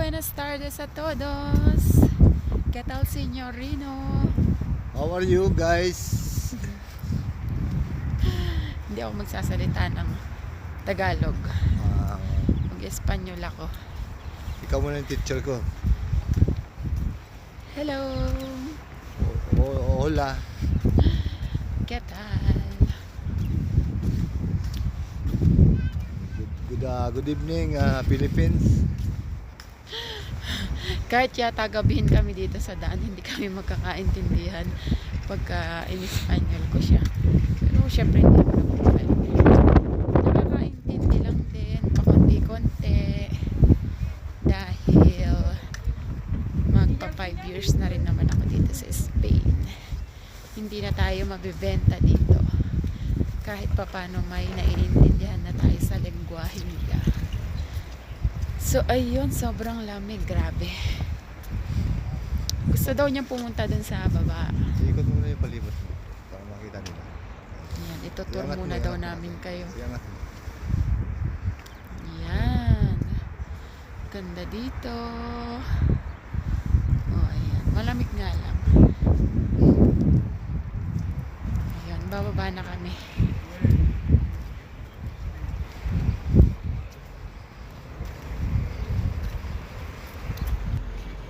Buenas tardes a todos. ¿Qué tal, señorino? How are you guys? Hindi ako magsasalita ng Tagalog. Ah, Mag-Espanyol ako. ikaw muna yung teacher ko. Hello. Hola. ¿Qué tal? Good evening, Philippines. Kahit yata gabihin kami dito sa daan, hindi kami magkakaintindihan pagka in-Espanyol ko siya. Pero syempre hindi ako nagpapalito. Nakakaintindi lang din, pakonti-konti. Dahil magpa 5 years na rin naman ako dito sa Spain. Hindi na tayo mabibenta dito. Kahit papano may naiintindihan na tayo sa lengguwahe nila. So ayun, sobrang lamig, grabe. Gusto daw niyang pumunta dun sa baba. Ikot muna yung palibot mo para makita nila. Yan, itutur Iangat muna mo, daw iangat mo. namin kayo. Iangat mo. Yan. Ganda dito. Oh, ayan. Malamig nga lang. Ayan, bababa na kami.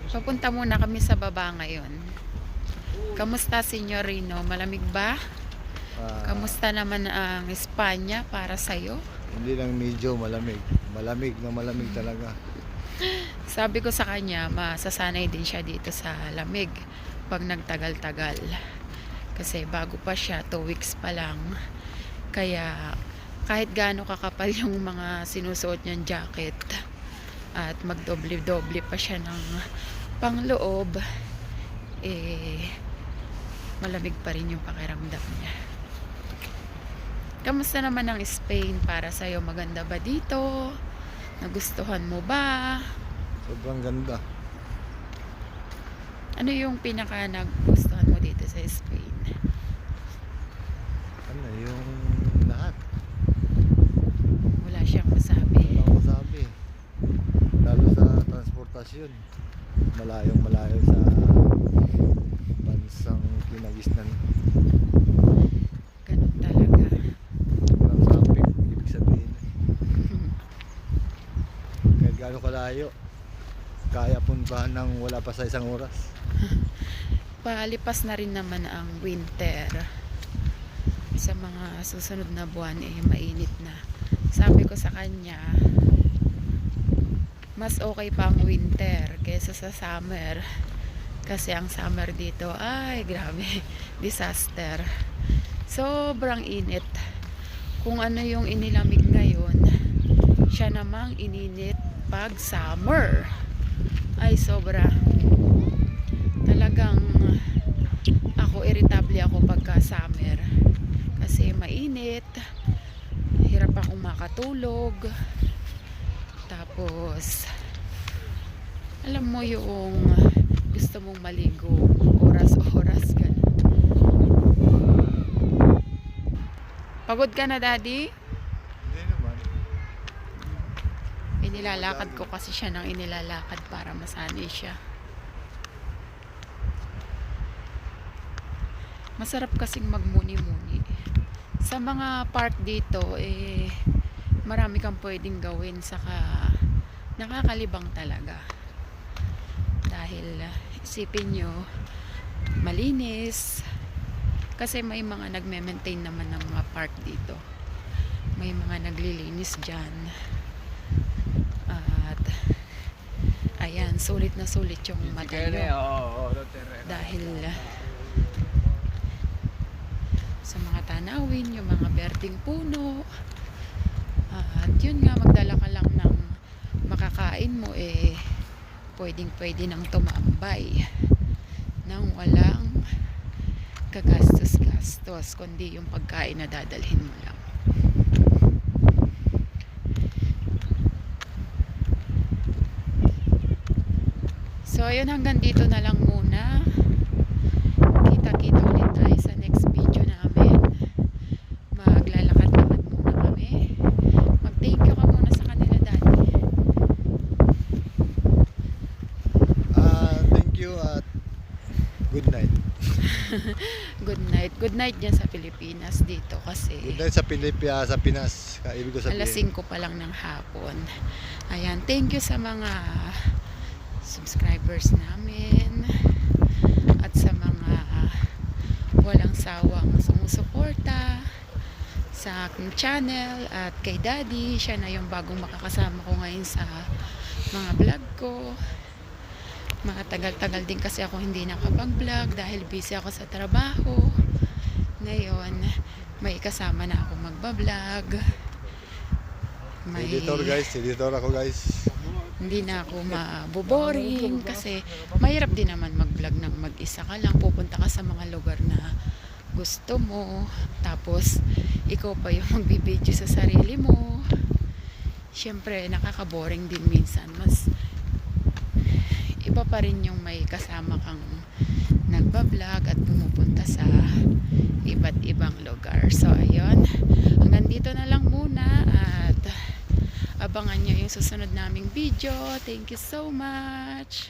Papunta muna kami sa baba ngayon. Kamusta, Senyorino? Malamig ba? Kamusta naman ang Espanya para sa'yo? Hindi lang medyo malamig. Malamig na malamig talaga. Sabi ko sa kanya, masasanay din siya dito sa lamig pag nagtagal-tagal. Kasi bago pa siya, 2 weeks pa lang. Kaya kahit gaano kakapal yung mga sinusuot niyang jacket at magdoble-doble pa siya ng pangloob, malamig pa rin yung pakiramdam niya. Kamusta naman ang Spain para sa'yo? Maganda ba dito? Nagustuhan mo ba? Sobrang ganda. Ano yung pinaka nagustuhan mo dito sa Spain? Ano yung lahat? Wala siyang masabi. Walang masabi. Lalo sa transportasyon. Malayong malayo sa bansang kinagisnan. Ganun talaga. Walang sabi, ibig sabihin. Kahit gaano kalayo, kaya puntahan ng wala pa sa isang oras. Palipas na rin naman ang winter. Sa mga susunod na buwan mainit na. Sabi ko sa kanya, mas okay pa ang winter kaysa sa summer. Kasi ang summer dito, ay grabe, disaster. Sobrang init. Kung ano yung inilamig ngayon, siya namang ininit pag summer. Ay sobra. Talagang ako, irritable ako pagka summer. Kasi mainit, hirap akong makatulog. Tapos alam mo yung gusto mong maligo oras-oras ganun. Pagod ka na, Daddy? Hindi naman. Inilalakad ko kasi siya ng inilalakad para masanay siya. Masarap kasing magmuni-muni. Sa mga park dito, marami kang pwedeng gawin, saka nakakalibang talaga. Dahil isipin nyo, malinis. Kasi may mga nagme-maintain naman ng mga park dito. May mga naglilinis dyan. At ayan, sulit na sulit yung mata nyo. Dahil sa mga tanawin, yung mga berdeng puno. At yun nga, magdala ka lang ng makakain mo, pwedeng-pwede nang tumambay nang walang kagastos-gastos, kundi yung pagkain na dadalhin mo lang. So ayun, hanggang dito na lang muna. Kita-kita ulit tayo sa next video namin. Maglalakad-lakad muna kami. Mag-thank you ka muna sa kanila, Daddy. good night. Good night. Good night dyan sa Pilipinas dito kasi Good night sa Pilipinas, sa Pinas. Ibig ko alas sabihin. 5 pa lang ng hapon. Ayan, thank you sa mga subscribers namin at sa mga walang sawang sumusuporta sa aking channel at kay Daddy. Siya na yung bagong makakasama ko ngayon sa mga vlog ko. Matagal-tagal din kasi ako hindi nakapag-vlog dahil busy ako sa trabaho. Ngayon, may kasama na ako magba-vlog. Editor guys, editor ako guys. Hindi na ako maboboring kasi mahirap din naman mag-vlog ng mag-isa ka lang. Pupunta ka sa mga lugar na gusto mo. Tapos, ikaw pa yung magbibideo sa sarili mo. Siyempre, nakaka-boring din minsan. Mas iba pa rin yung may kasama kang nagbablog at pumupunta sa iba't ibang lugar. So, ayun. Hanggang dito na lang muna at abangan nyo yung susunod naming video. Thank you so much!